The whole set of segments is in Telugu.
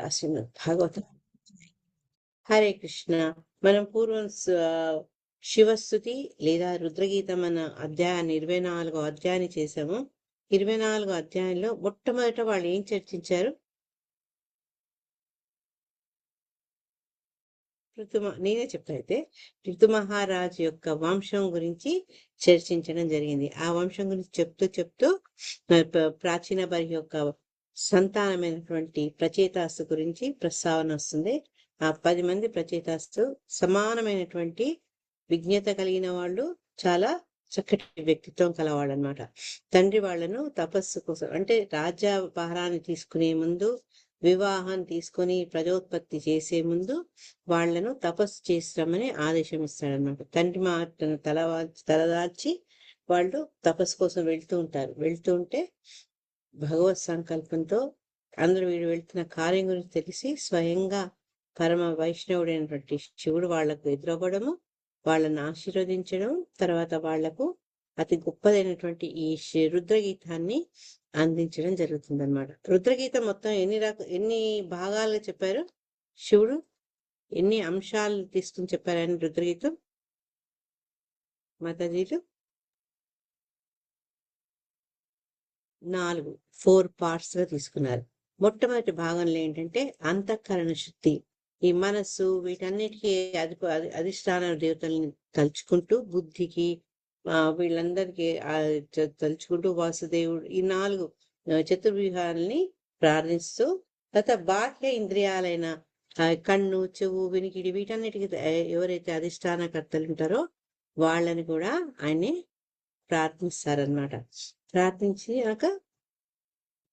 రాసిన భాగవతం. హరే కృష్ణ. మనం పూర్వం శివస్థుతి లేదా రుద్రగీతం అన్న అధ్యాయాన్ని 24వ అధ్యాయాన్ని చేశాము. 24వ అధ్యాయంలో మొట్టమొదట వాళ్ళు ఏం చర్చించారు? నేనే చెప్తా అయితే ఋతు మహారాజు యొక్క వంశం గురించి చర్చించడం జరిగింది. ఆ వంశం గురించి చెప్తూ ప్రాచీన బరి యొక్క సంతానమైనటువంటి ప్రచేతాస్తు గురించి ప్రస్తావన వస్తుంది. ఆ 10 మంది ప్రచేతాస్తు సమానమైనటువంటి విజ్ఞత కలిగిన వాళ్ళు, చాలా చక్కటి వ్యక్తిత్వం కలవాళ్ళు అనమాట. తండ్రి వాళ్ళను తపస్సు కోసం, అంటే రాజ్యభారాన్ని తీసుకునే ముందు, వివాహం తీసుకొని ప్రజోత్పత్తి చేసే ముందు వాళ్లను తపస్సు చేస్తామని ఆదేశం ఇస్తాడనమాట. తండ్రి మాటను తలదాల్చి వాళ్ళు తపస్సు కోసం వెళ్తూ ఉంటే భగవత్ సంకల్పంతో అందరూ వీడు వెళ్తున్న కార్యం గురించి తెలిసి స్వయంగా పరమ వైష్ణవుడైనటువంటి శివుడు వాళ్లకు ఎదురవ్వడము, వాళ్ళని ఆశీర్వదించడం, తర్వాత వాళ్లకు అతి గొప్పదైనటువంటి ఈ రుద్రగీతాన్ని అందించడం జరుగుతుంది అనమాట. రుద్రగీతం మొత్తం ఎన్ని భాగాలుగా చెప్పారు? శివుడు ఎన్ని అంశాలు తీసుకుని చెప్పారని రుద్రగీతం మాతాజీలు? 4 పార్ట్స్ గా తీసుకున్నారు. మొట్టమొదటి భాగంలో ఏంటంటే అంతఃకరణ శుద్ధి, ఈ మనస్సు వీటన్నిటికీ అధిష్టాన దేవతల్ని తలుచుకుంటూ, బుద్ధికి వీళ్ళందరికీ తలుచుకుంటూ వాసుదేవుడు ఈ 4 చతుర్వ్యూహాలని ప్రార్థిస్తూ, తర్వాత బాహ్య ఇంద్రియాలైన కన్ను, చెవు, వినికిడి వీటన్నిటికీ ఎవరైతే అధిష్టానకర్తలు ఉంటారో వాళ్ళని కూడా ఆయన్ని ప్రార్థిస్తారనమాట. ప్రార్థించాక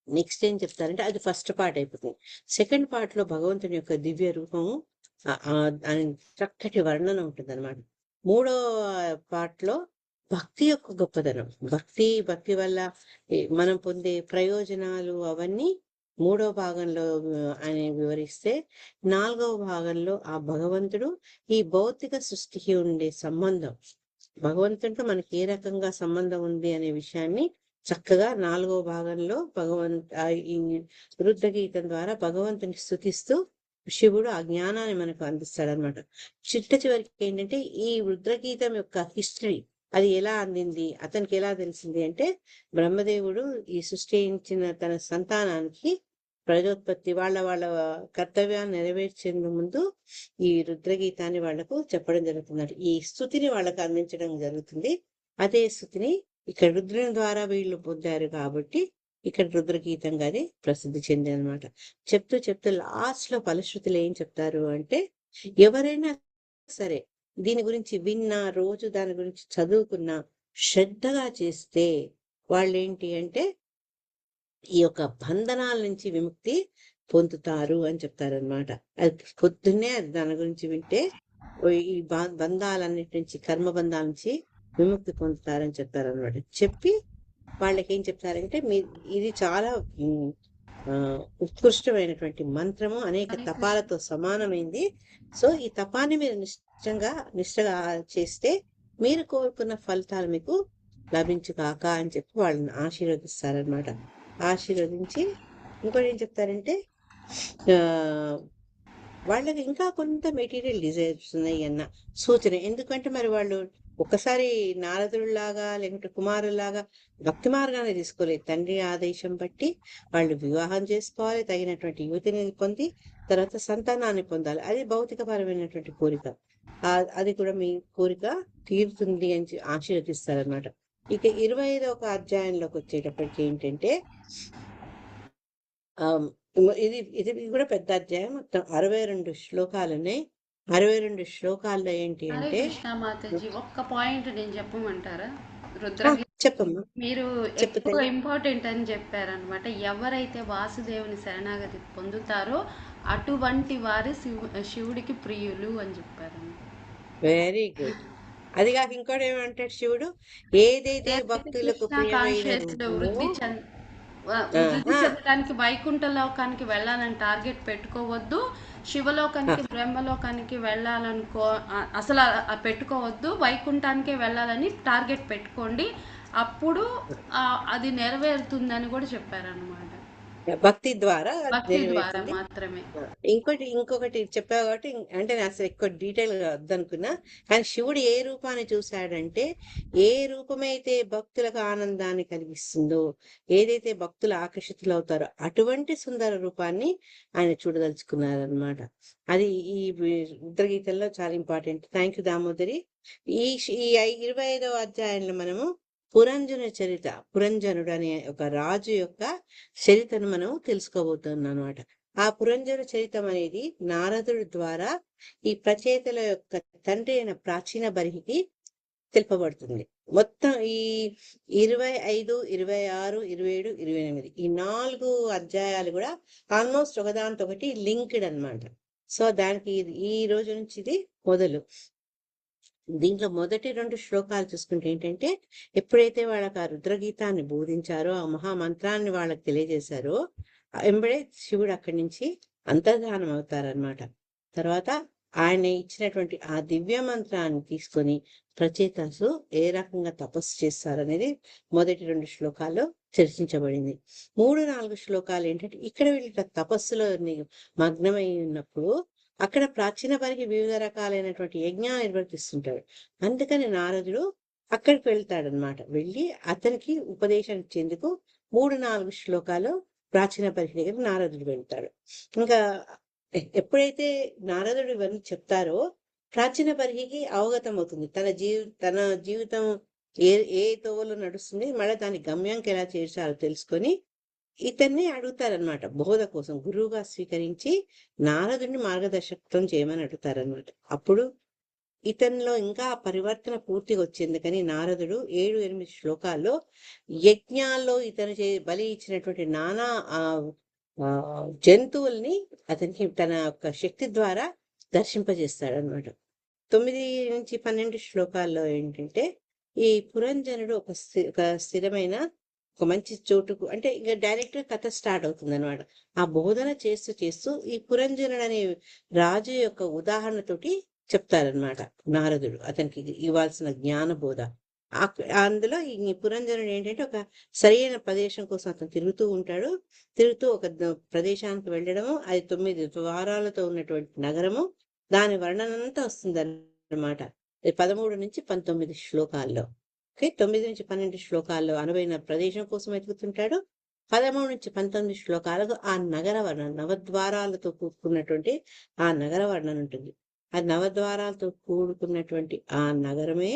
నెక్స్ట్ ఏం చెప్తారంటే, అది ఫస్ట్ పార్ట్ అయిపోతుంది. సెకండ్ పార్ట్ లో భగవంతుని యొక్క దివ్య రూపము చక్కటి వర్ణన ఉంటుంది అనమాట. మూడో పార్ట్ లో భక్తి యొక్క గొప్పదనం, భక్తి వల్ల మనం పొందే ప్రయోజనాలు అవన్నీ మూడో భాగంలో ఆయన వివరిస్తే, 4వ భాగంలో ఆ భగవంతుడు ఈ భౌతిక సృష్టికి ఉండే సంబంధం, భగవంతుడితో మనకి ఏ రకంగా సంబంధం ఉంది అనే విషయాన్ని చక్కగా 4వ భాగంలో ఈ రుద్రగీతం ద్వారా భగవంతుని స్తుతిస్తూ శివుడు ఆ జ్ఞానాన్ని మనకు అందిస్తాడనమాట. చివరికి ఏంటంటే ఈ రుద్రగీతం యొక్క హిస్టరీ, అది ఎలా అందింది, అతనికి ఎలా తెలిసింది అంటే, బ్రహ్మదేవుడు ఈ సృష్టించిన తన సంతానానికి ప్రజోత్పత్తి వాళ్ళ కర్తవ్యాన్ని నెరవేర్చే ముందు ఈ రుద్రగీతాన్ని వాళ్లకు చెప్పడం జరుగుతుంది. ఈ స్తుతిని వాళ్ళకు అందించడం జరుగుతుంది. అదే స్తుతిని ఇక్కడ రుద్రుని ద్వారా వీళ్ళు పొందారు కాబట్టి ఇక్కడ రుద్రగీతంగా అది ప్రసిద్ధి చెంది అనమాట. చెప్తూ లాస్ట్ లో ఫలశ్రుతులు ఏం చెప్తారు అంటే, ఎవరైనా సరే దీని గురించి విన్నా, రోజు దాని గురించి చదువుకున్నా, శ్రద్ధగా చేస్తే వాళ్ళేంటి అంటే ఈ యొక్క బంధనాల నుంచి విముక్తి పొందుతారు అని చెప్తారనమాట. అది పొద్దున్నే దాని గురించి వింటే ఈ బంధాలన్నిటి నుంచి, కర్మబంధాల నుంచి విముక్తి పొందుతారని చెప్తారనమాట. చెప్పి వాళ్ళకి ఏం చెప్తారంటే, ఇది చాలా ఉత్కృష్టమైనటువంటి మంత్రము, అనేక తపాలతో సమానమైంది. సో ఈ తపాన్ని మీరు నిష్టగా చేస్తే మీరు కోరుకున్న ఫలితాలు మీకు లభించుగాక అని చెప్పి వాళ్ళని ఆశీర్వదిస్తారనమాట. ఆశీర్వదించి ఇంకోటి ఏం చెప్తారంటే, వాళ్ళకి ఇంకా కొంత మెటీరియల్ డిజైర్స్ ఉన్నాయి అన్న సూచన. ఎందుకంటే మరి వాళ్ళు ఒక్కసారి నారదుడిలాగా లేకుంటే కుమారులాగా భక్తి మార్గాన్ని తీసుకోలేదు. తండ్రి ఆదేశం బట్టి వాళ్ళు వివాహం చేసుకోవాలి, తగినటువంటి యువతిని పొంది తర్వాత సంతానాన్ని పొందాలి. అది భౌతికపరమైనటువంటి కోరిక. అది కూడా మీ కోరిక తీరుతుంది అని ఆశీర్వదిస్తారనమాట. ఇక 25వ అధ్యాయంలోకి వచ్చేటప్పటికి ఏంటంటే, ఇది కూడా పెద్ద అధ్యాయం. మొత్తం 62 శ్లోకాలున్నాయి. 62 శ్లోకాల్లో ఏంటి అంటే, ఒక్క పాయింట్ నేను చెప్పమంటారా? చెప్పమ్మా. మీరు ఎక్కువ ఇంపార్టెంట్ అని చెప్పారనమాట. ఎవరైతే వాసుదేవుని శరణాగతి పొందుతారో అటువంటి వారి శివుడికి ప్రియులు అని చెప్పారు. Very good. అది కాక ఇంకోటి ఏమంటాడు శివుడు, ఏదైతే భక్తులకు వృద్ధి చెందడానికి వైకుంఠ లోకానికి వెళ్ళాలని టార్గెట్ పెట్టుకోవద్దు, శివలోకానికి బ్రహ్మలోకానికి వెళ్ళాలనుకో అసలు పెట్టుకోవద్దు, వైకుంఠానికే వెళ్ళాలని టార్గెట్ పెట్టుకోండి, అప్పుడు అది నెరవేరుతుందని కూడా చెప్పారనమాట. భక్తి ద్వారా భక్తి ద్వారా నెరవేరుతుంది. మాత్రమే. ఇంకొకటి చెప్పావు కాబట్టి అంటే నేను అసలు ఎక్కువ డీటెయిల్ గా వద్దనుకున్నా. కానీ శివుడు ఏ రూపాన్ని చూశాడంటే, ఏ రూపమైతే భక్తులకు ఆనందాన్ని కలిగిస్తుందో, ఏదైతే భక్తులు ఆకర్షితులవుతారో అటువంటి సుందర రూపాన్ని ఆయన చూడదలుచుకున్నారనమాట. అది ఈ రుద్రగీతల్లో చాలా ఇంపార్టెంట్. Thank you Damodari. ఈ 25వ అధ్యాయంలో మనము పురంజనుడు అనే ఒక రాజు యొక్క చరిత్రను మనం తెలుసుకోబోతున్నాం అనమాట. ఆ పురంజన చరితం అనేది నారదుడి ద్వారా ఈ ప్రచేతల యొక్క తండ్రి అయిన ప్రాచీన బర్హికి తెలుపబడుతుంది. మొత్తం ఈ 25, 26, 27, 28 ఈ 4 అధ్యాయాలు కూడా ఆల్మోస్ట్ ఒకదానితో ఒకటి లింక్డ్ అన్నమాట. సో దానికి ఈ రోజు నుంచి ఇది మొదలు. దీంట్లో మొదటి 2 శ్లోకాలు చూసుకుంటే ఏంటంటే, ఎప్పుడైతే వాళ్ళకి ఆ రుద్రగీతాన్ని బోధించారో, ఆ మహామంత్రాన్ని వాళ్ళకి తెలియజేశారో, వెంబడే శివుడు అక్కడి నుంచి అంతర్ధానం అవుతారనమాట. తర్వాత ఆయన ఇచ్చినటువంటి ఆ దివ్య మంత్రాన్ని తీసుకొని ప్రచేతసు ఏ రకంగా తపస్సు చేస్తారనేది మొదటి 2 శ్లోకాల్లో చర్చించబడింది. 3, 4 శ్లోకాలు ఏంటంటే, ఇక్కడ వీళ్ళ తపస్సులో మగ్నమై ఉన్నప్పుడు అక్కడ ప్రాచీన వారికి వివిధ రకాలైనటువంటి యజ్ఞాలు నిర్వర్తిస్తుంటాడు. అందుకని నారదుడు అక్కడికి వెళ్తాడనమాట. వెళ్ళి అతనికి ఉపదేశం ఇచ్చేందుకు 3, 4 శ్లోకాలు ప్రాచీన పరిధి దగ్గర నారదుడు వెళ్తాడు. ఇంకా ఎప్పుడైతే నారదుడు ఇవన్నీ చెప్తారో ప్రాచీన పరిహికి అవగతం అవుతుంది. తన జీవితం ఏ ఏ తోవలో నడుస్తుంది, మళ్ళీ దాని గమ్యంకి ఎలా చేర్చాలో తెలుసుకొని ఇతన్ని అడుగుతారనమాట. బోధ కోసం గురువుగా స్వీకరించి నారదుడిని మార్గదర్శకత్వం చేయమని అడుగుతారనమాట. అప్పుడు ఇతనిలో ఇంకా పరివర్తన పూర్తిగా వచ్చేందుకని నారదుడు 7, 8 శ్లోకాల్లో యజ్ఞాల్లో ఇతను బలి ఇచ్చినటువంటి నానా జంతువుల్ని అతనికి తన యొక్క శక్తి ద్వారా దర్శింపజేస్తాడనమాట. 9 నుంచి 12 శ్లోకాల్లో ఏంటంటే, ఈ పురంజనుడు ఒక స్థిరమైన ఒక మంచి చోటుకు, అంటే ఇంకా డైరెక్ట్ గా కథ స్టార్ట్ అవుతుంది అనమాట. ఆ బోధన చేస్తూ చేస్తూ ఈ పురంజనుడు అనే రాజు యొక్క ఉదాహరణతోటి చెప్తారనమాట నారదుడు అతనికి ఇవ్వాల్సిన జ్ఞాన బోధ. అందులో ఈ పురంజనుడు ఏంటంటే, ఒక సరైన ప్రదేశం కోసం అతను తిరుగుతూ ఉంటాడు. తిరుగుతూ ఒక ప్రదేశానికి వెళ్ళడము, అది 9 ద్వారాలతో ఉన్నటువంటి నగరము, దాని వర్ణనంతా వస్తుంది అన్నమాట. 13 నుంచి 19 శ్లోకాల్లో. ఓకే, 9 నుంచి 12 శ్లోకాల్లో అనువైన ప్రదేశం కోసం వెతుకుతుంటాడు. 13 నుంచి 19 శ్లోకాలకు ఆ నగర వర్ణన, నవద్వారాలతో కూడుకున్నటువంటి ఆ నగర వర్ణన ఉంటుంది. ఆ నవద్వారాలతో కూడుకున్నటువంటి ఆ నగరమే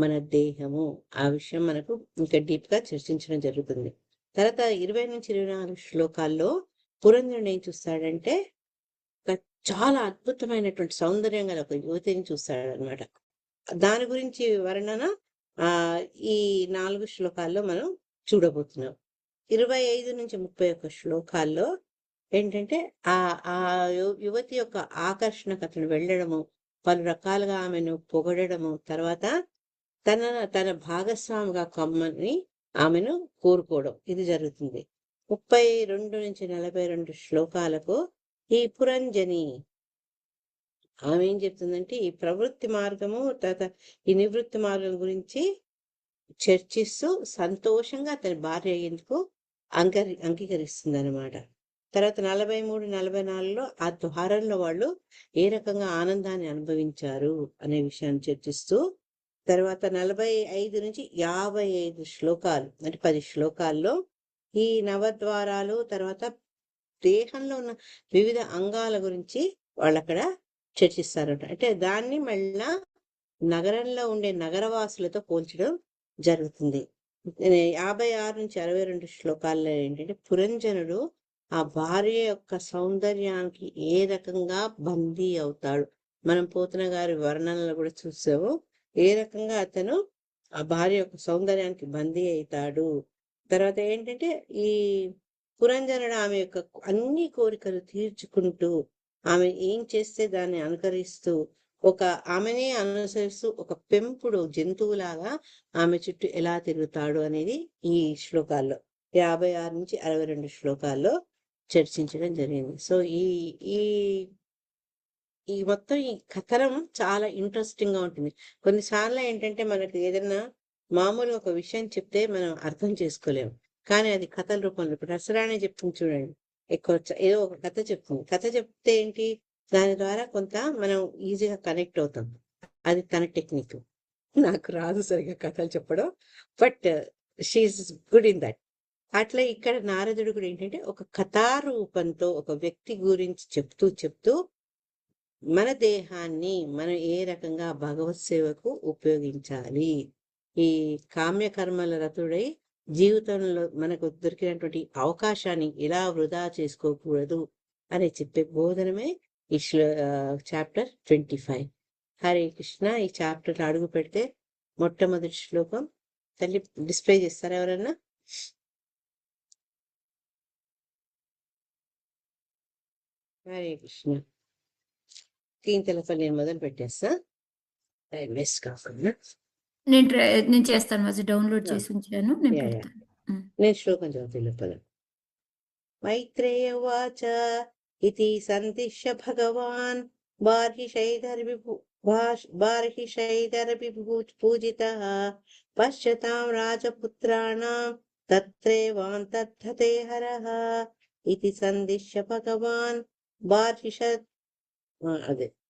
మన దేహము. ఆ విషయం మనకు ఇంకా డీప్ గా చర్చించడం జరుగుతుంది. తర్వాత 20 నుంచి 24 శ్లోకాల్లో పురంజనుడు ఏం చూస్తాడంటే, ఒక చాలా అద్భుతమైనటువంటి సౌందర్యం గల ఒక యువతిని చూస్తాడనమాట. దాని గురించి వర్ణన ఈ 4 శ్లోకాల్లో మనం చూడబోతున్నాం. 25 నుంచి 31 శ్లోకాల్లో ఏంటంటే, ఆ ఆ యువతి యొక్క ఆకర్షణకు అతను వెళ్ళడము, పలు రకాలుగా ఆమెను పొగడము, తర్వాత తన భాగస్వామిగా కమ్మని ఆమెను కోరుకోవడం, ఇది జరుగుతుంది. 32 నుంచి 42 శ్లోకాలకు ఈ పురంజని ఆమె ఏం చెప్తుందంటే, ఈ ప్రవృత్తి మార్గము తర్వాత ఈ నివృత్తి మార్గం గురించి చర్చిస్తూ సంతోషంగా అతని భార్య అయ్యేందుకు అంగీకరిస్తుంది అనమాట. తర్వాత 43, 44లో ఆ ద్వారంలో వాళ్ళు ఏ రకంగా ఆనందాన్ని అనుభవించారు అనే విషయాన్ని చర్చిస్తూ, తర్వాత 45 నుంచి 55 శ్లోకాలు, అంటే 10 శ్లోకాల్లో ఈ నవద్వారాలు, తర్వాత దేహంలో ఉన్న వివిధ అంగాల గురించి వాళ్ళు అక్కడ చర్చిస్తారట. అంటే దాన్ని మళ్ళా నగరంలో ఉండే నగరవాసులతో పోల్చడం జరుగుతుంది. 56 నుంచి 62 శ్లోకాల్లో ఏంటంటే, పురంజనుడు ఆ భార్య యొక్క సౌందర్యానికి ఏ రకంగా బందీ అవుతాడు. మనం పోతన గారి వర్ణనలు కూడా చూసాము. ఏ రకంగా అతను ఆ భార్య యొక్క సౌందర్యానికి బందీ అవుతాడు. తర్వాత ఏంటంటే, ఈ పురంజనుడు ఆమె యొక్క అన్ని కోరికలు తీర్చుకుంటూ, ఆమె ఏం చేస్తే దాన్ని అనుకరిస్తూ, ఆమెనే అనుసరిస్తూ ఒక పెంపుడు జంతువులాగా ఆమె చుట్టూ ఎలా తిరుగుతాడు అనేది ఈ శ్లోకాల్లో 56 నుంచి 62 శ్లోకాల్లో చర్చించడం జరిగింది. సో ఈ ఈ ఈ మొత్తం ఈ కథనం చాలా ఇంట్రెస్టింగ్ గా ఉంటుంది. కొన్నిసార్లు ఏంటంటే, మనకి ఏదైనా మామూలుగా ఒక విషయం చెప్తే మనం అర్థం చేసుకోలేము. కానీ అది కథల రూపంలో. ఇప్పుడు రసరాణి చెప్తుంది చూడండి, ఎక్కువ ఏదో ఒక కథ చెప్తుంది. కథ చెప్తే ఏంటి, దాని ద్వారా కొంత మనం ఈజీగా కనెక్ట్ అవుతాం. అది తన టెక్నిక్. నాకు రాదు సరిగా కథలు చెప్పడం, but she is good in that. అట్లా ఇక్కడ నారదుడు కూడా ఏంటంటే ఒక కథారూపంతో ఒక వ్యక్తి గురించి చెప్తూ చెప్తూ మన దేహాన్ని మనం ఏ రకంగా భగవత్ సేవకు ఉపయోగించాలి, ఈ కామ్యకర్మల రతుడై జీవితంలో మనకు దొరికినటువంటి అవకాశాన్ని ఎలా వృధా చేసుకోకూడదు అని చెప్పే బోధనమే ఈ చాప్టర్ 25. హరే కృష్ణ. ఈ చాప్టర్ అడుగు పెడితే మొట్టమొదటి శ్లోకం తల్లి డిస్ప్లే చేస్తారా ఎవరన్నా? హరే కృష్ణ. కీంతలపల్లి నేను మొదలు పెట్టేస్తా, టైం వేస్ట్ కాకుండా. నేను చేస్తాను, డౌన్లోడ్ చేసి ఉంచాను, నేను యా, యా. పెడతాను. నేను శ్లోకం చదువుతాను లోపల. మైత్రేయ ఉవాచ ఇతి సందిశ్య భగవాన్ బార్హిషైదర్భిపూజితః పశ్యతాం రాజపుత్రాణాం తత్రేవాంతర్ధతే హరః ఇతి సందిశ్య భగవాన్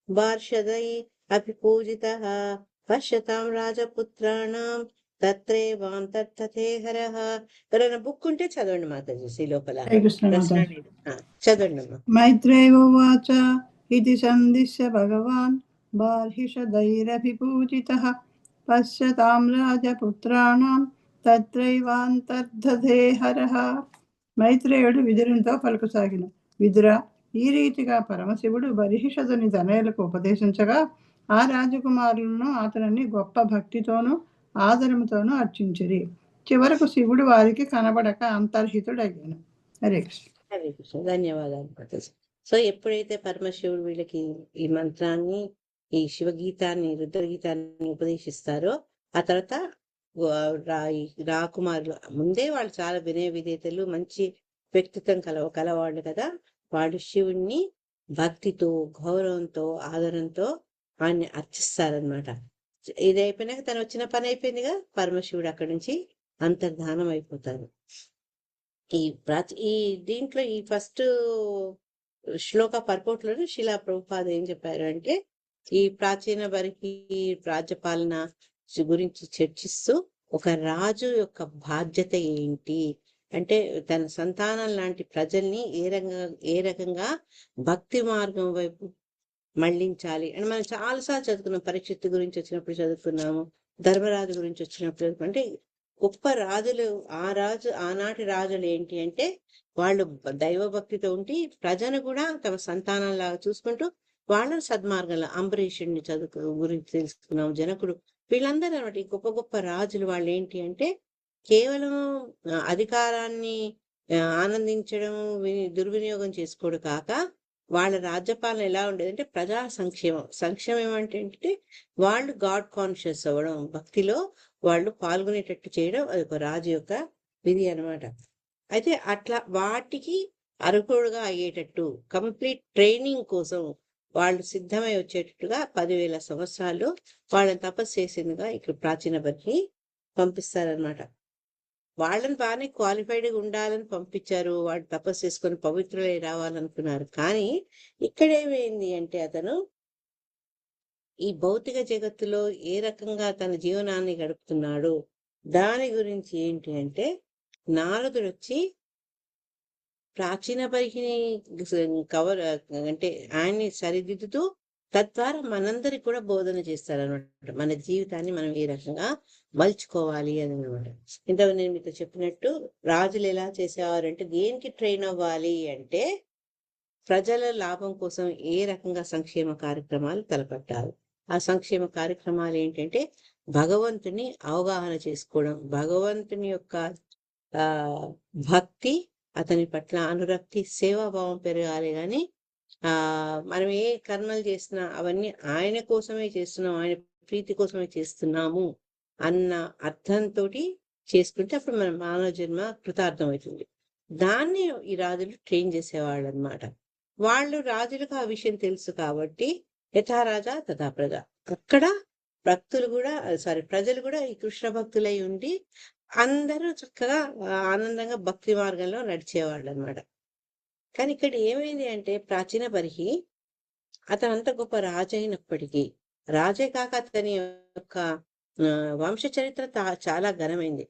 బార్షదై అభిపూజితః పశ్యతాం రాజపుత్రాణాం తత్రేవాంతర్ధతే హరః. ఎవరైనా బుక్ ఉంటే చదవండి మాతాజీ, ఈ లోపల హరే కృష్ణ మాతాజీ. రసరాణి. చదవండి అమ్మా. మైత్రేయ ఉవాచ ఇతి సందిశ్య భగవాన్ బార్హిషదైరభిపూజితః పశ్యతాం రాజపుత్రాణాం తత్రైవాంతర్ధతే హరః. మైత్రేయుడు విదురునితో పలుకసాగిన, విదురా, ఈ రీతిగా పరమశివుడు బర్హిషదుని తనయులకు ఉపదేశించగా ఆ రాజకుమారులను అతనిని గొప్ప భక్తితోనూ ఆదరముతోనూ అర్చించిరి. చివరకు శివుడు వారికి కనబడక అంతర్హితుడయ్యాను. హరే కృష్ణ. హరే కృష్ణ. ధన్యవాదాలు మాతాజీ. సో ఎప్పుడైతే పరమశివుడు వీళ్ళకి ఈ మంత్రాన్ని, ఈ శివగీతాన్ని, రుద్రగీతాన్ని ఉపదేశిస్తారో ఆ తర్వాత ఈ రాకుమారులు ముందే వాళ్ళు చాలా వినయ విధేతలు, మంచి వ్యక్తిత్వం కలవాళ్ళు కదా, వాళ్ళు శివుణ్ణి భక్తితో, గౌరవంతో, ఆదరంతో ఆయన్ని అర్చిస్తారనమాట. ఇది అయిపోయినాక తను వచ్చిన పని అయిపోయిందిగా, పరమశివుడు అక్కడి నుంచి అంతర్ధానం అయిపోతారు. ఈ దీంట్లో ఈ ఫస్ట్ శ్లోక పర్పోట్లోనే శిలా ప్రభుపాద ఏం చెప్పారు అంటే, ఈ ప్రాచీన బరికి రాజ్యపాలన గురించి చర్చిస్తూ ఒక రాజు యొక్క బాధ్యత ఏంటి అంటే, తన సంతానం లాంటి ప్రజల్ని ఏ రకంగా భక్తి మార్గం వైపు మళ్లించాలి అని మనం చాలాసార్లు చదువుకున్నాం. పరీక్షిత్తు గురించి వచ్చినప్పుడు చదువుకున్నాము, ధర్మరాజు గురించి వచ్చినప్పుడు. అంటే గొప్ప రాజులు, ఆనాటి రాజులు ఏంటి అంటే వాళ్ళు దైవభక్తితో ఉండి ప్రజను కూడా తమ సంతానం లాగా చూసుకుంటూ వాళ్ళని సద్మార్గంలో, అంబరీషుడిని గురించి తెలుసుకున్నాం, జనకుడు, వీళ్ళందరూ అనమాట ఈ గొప్ప గొప్ప రాజులు. వాళ్ళు ఏంటి అంటే కేవలం అధికారాన్ని ఆనందించడం, దుర్వినియోగం చేసుకోవడం కాక వాళ్ళ రాజ్యపాలన ఎలా ఉండేదంటే ప్రజా సంక్షేమం అంటే వాళ్ళు గాడ్ కాన్షియస్ అవ్వడం, భక్తిలో వాళ్ళు పాల్గొనేటట్టు చేయడం, అది ఒక రాజు యొక్క విధి అనమాట. అయితే అట్లా వాటికి అర్హుడుగా అయ్యేటట్టు కంప్లీట్ ట్రైనింగ్ కోసం వాళ్ళు సిద్ధమై వచ్చేటట్టుగా 10,000 సంవత్సరాలు వాళ్ళని తపస్సు చేసిందిగా ఇక్కడ ప్రాచీన బరికి పంపిస్తారనమాట. వాళ్ళని బాగానే క్వాలిఫైడ్గా ఉండాలని పంపించారు, వాళ్ళు తపస్సు చేసుకొని పవిత్రులై రావాలనుకున్నారు. కానీ ఇక్కడేమైంది అంటే అతను ఈ భౌతిక జగత్తులో ఏ రకంగా తన జీవనాన్ని గడుపుతున్నాడు దాని గురించి ఏంటి అంటే, నారదుడు వచ్చి ప్రాచీన పరిహిని అంటే ఆయన్ని సరిదిద్దుతూ తద్వారా మనందరికి కూడా బోధన చేస్తారనమాట. మన జీవితాన్ని మనం ఏ రకంగా మలుచుకోవాలి అని అనమాట. ఇంతకు నేను మీతో చెప్పినట్టు రాజులు ఎలా చేసేవారంటే, దేనికి ట్రైన్ అవ్వాలి అంటే ప్రజల లాభం కోసం ఏ రకంగా సంక్షేమ కార్యక్రమాలు తలపెట్టాలి. ఆ సంక్షేమ కార్యక్రమాలు ఏంటంటే భగవంతుని అవగాహన చేసుకోవడం, భగవంతుని యొక్క భక్తి, అతని పట్ల అనురక్తి, సేవాభావం పెరగాలి. కానీ మనం ఏ కర్మలు చేసినా అవన్నీ ఆయన కోసమే చేస్తున్నాం, ఆయన ప్రీతి కోసమే చేస్తున్నాము అన్న అర్థంతో చేసుకుంటే అప్పుడు మన మానవ జన్మ కృతార్థం అవుతుంది. దాన్ని ఈ రాజులు ట్రైన్ చేసేవాళ్ళు అనమాట. వాళ్ళు రాజులకు ఆ విషయం తెలుసు కాబట్టి యథారాజా తథా ప్రజ, అక్కడ భక్తులు కూడా ప్రజలు కూడా ఈ కృష్ణ భక్తులై ఉండి అందరూ చక్కగా ఆనందంగా భక్తి మార్గంలో నడిచేవాళ్ళు అనమాట. కానీ ఇక్కడ ఏమైంది అంటే ప్రాచీన బర్హి అతను అంత గొప్ప రాజు అయినప్పటికీ, రాజే కాక అతని యొక్క వంశ చరిత్ర చాలా ఘనమైంది.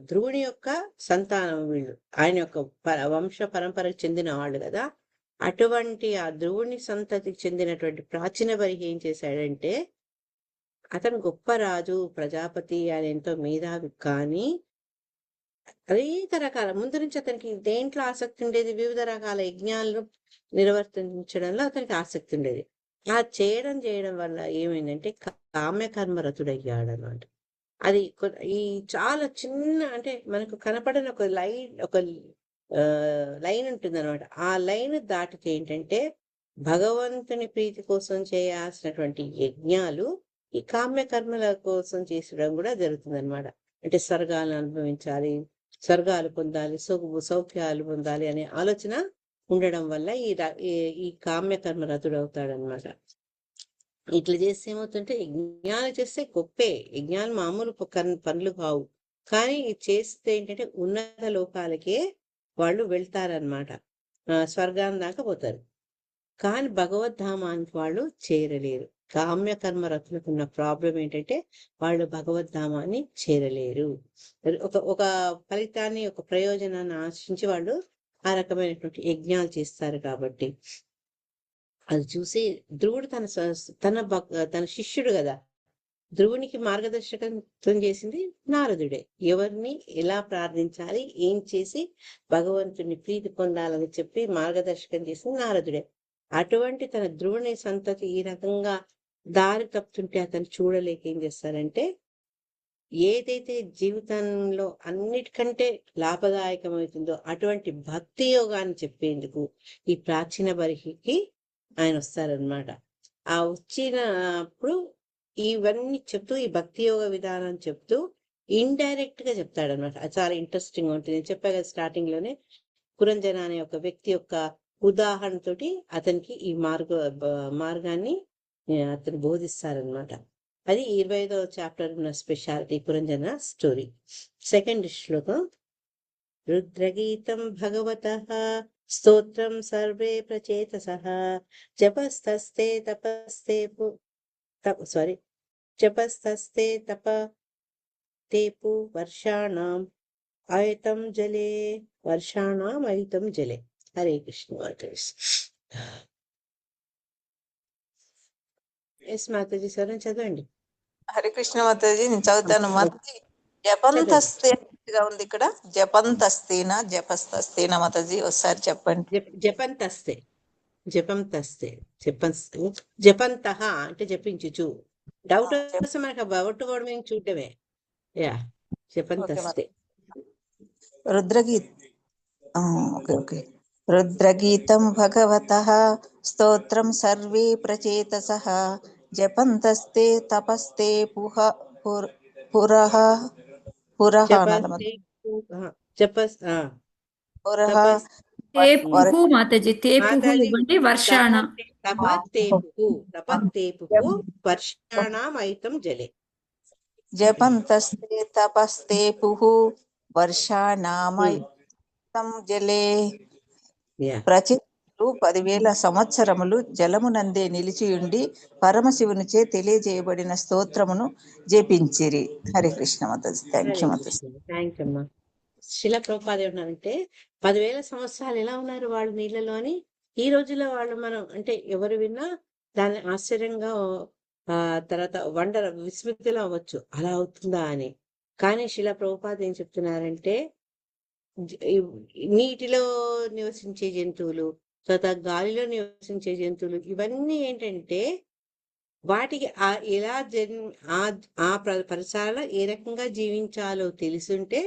ధ్రువుని యొక్క సంతానం వీళ్ళు, ఆయన యొక్క వంశ పరంపరకు చెందిన వాళ్ళు కదా. అటువంటి ఆ ధ్రువుని సంతతికి చెందినటువంటి ప్రాచీన బర్హి ఏం చేశాడంటే, అతను గొప్ప రాజు, ప్రజాపతి, ఆయన ఎంతో మేధావి. కానీ అనేక రకాల ముందు నుంచి అతనికి దేంట్లో ఆసక్తి ఉండేది, వివిధ రకాల యజ్ఞాలను నిర్వర్తించడంలో అతనికి ఆసక్తి ఉండేది. ఆ చేయడం వల్ల ఏమైందంటే కామ్య కర్మరతుడయ్యాడు అనమాట. అది ఈ చాలా చిన్న, అంటే మనకు కనపడని ఒక లైన్ ఉంటుంది అనమాట. ఆ లైన్ దాటితే ఏంటంటే భగవంతుని ప్రీతి కోసం చేయాల్సినటువంటి యజ్ఞాలు ఈ కామ్య కర్మల కోసం చేసడం కూడా జరుగుతుంది అనమాట. అంటే స్వర్గాలను అనుభవించాలి, స్వర్గాలు పొందాలి, సౌఖ్యాలు పొందాలి అనే ఆలోచన ఉండడం వల్ల ఈ కామ్య కర్మ రతుడు అవుతాడనమాట. ఇట్లా చేస్తే ఏమవుతుంటే, యజ్ఞాలు చేస్తే గొప్పే, యజ్ఞాలు మామూలు పనులు కావు. కానీ ఇది చేస్తే ఏంటంటే ఉన్నత లోకాలకే వాళ్ళు వెళ్తారనమాట, స్వర్గాన్ని దాకా పోతారు. కానీ భగవద్ధామానికి వాళ్ళు చేరలేరు. కామ్య కర్మ రతులకు ఉన్న ప్రాబ్లం ఏంటంటే వాళ్ళు భగవద్ధామాన్ని చేరలేరు. ఒక ఫలితాన్ని, ఒక ప్రయోజనాన్ని ఆశించి వాళ్ళు ఆ రకమైనటువంటి యజ్ఞాలు చేస్తారు. కాబట్టి అది చూసి ధ్రువుడు తన శిష్యుడు కదా, ధ్రువునికి మార్గదర్శకత్వం చేసింది నారదుడే. ఎవరిని ఎలా ప్రార్థించాలి, ఏం చేసి భగవంతుని ప్రీతి పొందాలని చెప్పి మార్గదర్శకం చేసింది నారదుడే. అటువంటి తన ధ్రువుని సంతతి ఈ రకంగా దారి తప్పుతుంటే అతను చూడలేక ఏం చేస్తారంటే, ఏదైతే జీవితంలో అన్నిటికంటే లాభదాయకమవుతుందో అటువంటి భక్తి యోగాన్ని చెప్పేందుకు ఈ ప్రాచీన బర్హికి ఆయన వస్తారనమాట. ఆ వచ్చినప్పుడు ఇవన్నీ చెప్తూ, ఈ భక్తి యోగ విధానం చెప్తూ ఇండైరెక్ట్ గా చెప్తాడనమాట. అది చాలా ఇంట్రెస్టింగ్ ఉంటుంది. నేను చెప్పా కదా స్టార్టింగ్ లోనే, పురంజన అనే ఒక వ్యక్తి యొక్క ఉదాహరణతోటి అతనికి ఈ మార్గాన్ని అతను బోధిస్తారనమాట. అది 25వ చాప్టర్ ఉన్న స్పెషాలిటీ పురంజన స్టోరీ. సెకండ్ శ్లోకం, రుద్రగీతం భగవతః స్తోత్రం సర్వే ప్రచేతసః జపస్తస్తే తపస్తేపు వర్షాణం అయుతం జలే. హరే కృష్ణ మాతాజీ. ఎస్ మాతాజీ, సరే చదవండి. హరే కృష్ణ మాతాజీ, నేను చదువుతాను. మాతాజీ జపంతస్తేగా ఉంది ఇక్కడ, జపంతస్తేనా జపస్తస్తేనా మాతాజీ, ఒకసారి చెప్పండి. జపంతః అంటే జపించుచు. డౌట్ వస్తే మనకు బొట్టు కూడా మేము చూడటమే. యా, జపంతస్తే. రుద్రగీతం భగవతః స్తోత్రం సర్వే ప్రచేతసః జపంతస్తే తపస్తే మాతాజీ తేపుహు ఇవ్వండి. వర్షాణ వర్షాణామైతం జలే. జపంతస్తే తపస్తేపుః వర్షాణామైతం జలే. ప్రచేతులు 10,000 సంవత్సరములు జలమునందే నిలిచియుండి పరమశివునిచే తెలియజేయబడిన స్తోత్రమును జపించిరి. హరే కృష్ణ మాతాజీ. థ్యాంక్ యూ మాతాజీ. థ్యాంక్ యూ అమ్మా. శిల ప్రభుపాద ఏమన్నారంటే 10,000 సంవత్సరాలు ఎలా ఉన్నారు వాళ్ళు నీళ్ళలోని. ఈ రోజుల్లో వాళ్ళు మనం అంటే ఎవరు విన్నా దాన్ని ఆశ్చర్యంగా, తర్వాత విస్మృతిలో అవ్వచ్చు, అలా అవుతుందా అని. కానీ శిల ప్రభుపాద ఏం చెప్తున్నారంటే, నీటిలో నివసించే జంతువులు, తర్వాత గాలిలో నివసించే జంతువులు, ఇవన్నీ ఏంటంటే వాటికి ఎలా ఆ పరిసరాల్లో ఏ రకంగా జీవించాలో తెలుసుంటే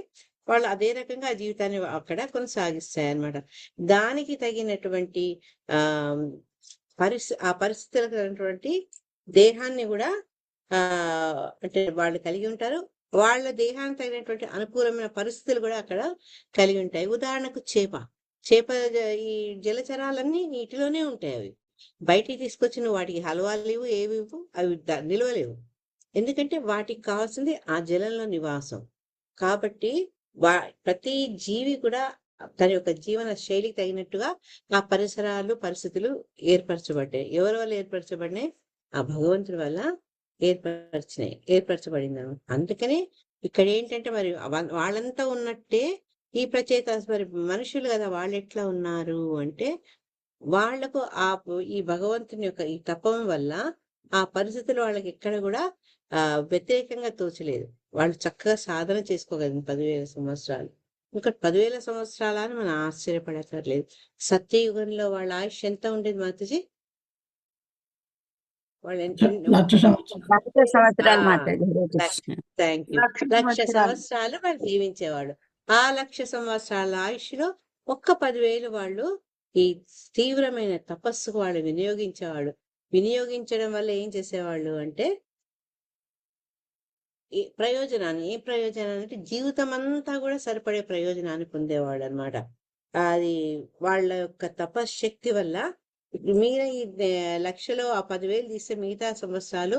వాళ్ళు అదే రకంగా ఆ జీవితాన్ని అక్కడ కొనసాగిస్తాయి అన్నమాట. దానికి తగినటువంటి ఆ పరిస్థితులకు తగినటువంటి దేహాన్ని కూడా అంటే వాళ్ళు కలిగి ఉంటారు. వాళ్ళ దేహానికి తగినటువంటి అనుకూలమైన పరిస్థితులు కూడా అక్కడ కలిగి ఉంటాయి. ఉదాహరణకు చేప ఈ జలచరాలన్నీ నీటిలోనే ఉంటాయి. అవి బయటికి తీసుకొచ్చి నువ్వు వాటికి హల్వాలు లేవు, ఏవి అవి నిలవలేవు. ఎందుకంటే వాటికి కావాల్సింది ఆ జలంలో నివాసం. కాబట్టి ప్రతి జీవి కూడా తన యొక్క జీవన శైలికి తగినట్టుగా ఆ పరిసరాలు పరిస్థితులు ఏర్పరచబడ్డాయి. ఎవరి వల్ల ఏర్పరచబడినాయి? ఆ భగవంతుడి వల్ల ఏర్పరచబడింది. అందుకనే ఇక్కడ ఏంటంటే మరి వాళ్ళంతా ఉన్నట్టే ఈ ప్రచేత మరి మనుషులు కదా, వాళ్ళు ఎట్లా ఉన్నారు అంటే వాళ్లకు ఈ భగవంతుని యొక్క ఈ తపం వల్ల ఆ పరిస్థితులు వాళ్ళకి ఎక్కడ కూడా వ్యతిరేకంగా తోచలేదు. వాళ్ళు చక్కగా సాధన చేసుకోగలిగింది 10,000 సంవత్సరాలు. ఇంకా 10,000 సంవత్సరాల అని మనం ఆశ్చర్యపడక్కర్లేదు. సత్యయుగంలో వాళ్ళ ఆయుష్ ఎంత ఉండేది మాతాజీ? వాళ్ళు లక్ష సంవత్సరాలు థ్యాంక్ యూ. 1,00,000 సంవత్సరాలు వాళ్ళు జీవించేవాడు. ఆ 1,00,000 సంవత్సరాల ఆయుష్లో ఒక్క 10,000 వాళ్ళు ఈ తీవ్రమైన తపస్సుకు వాళ్ళు వినియోగించేవాడు. వినియోగించడం వల్ల ఏం చేసేవాళ్ళు అంటే ఏ ప్రయోజనాన్ని అంటే జీవితం అంతా కూడా సరిపడే ప్రయోజనాన్ని పొందేవాడు అనమాట. అది వాళ్ళ యొక్క తపశ్శక్తి వల్ల మిగిలిన ఈ 1,00,000లో ఆ 10,000 తీస్తే మిగతా సంవత్సరాలు